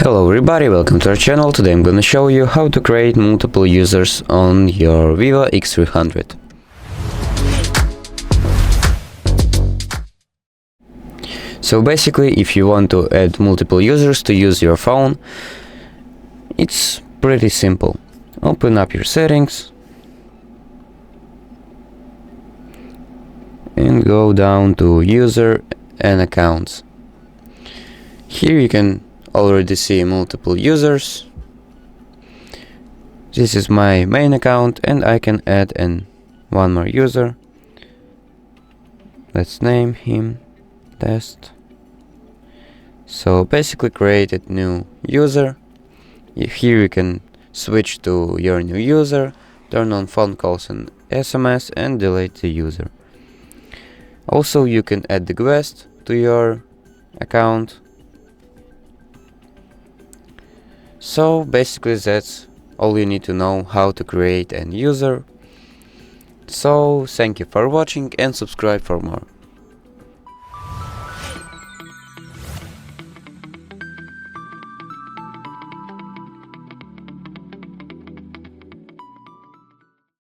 Hello everybody, welcome to our channel. Today I'm gonna show you how to create multiple users on your VIVO X300. So basically, if you want to add multiple users to use your phone, it's pretty simple. Open up your settings and go down to user and accounts. Here you can already see multiple users. This is my main account and I can add one more user. Let's name him test. So basically create a new user. Here you can switch to your new user, turn on phone calls and SMS and delete the user. Also you can add the guest to your account. So basically that's all you need to know how to create a user. So thank you for watching and subscribe for more.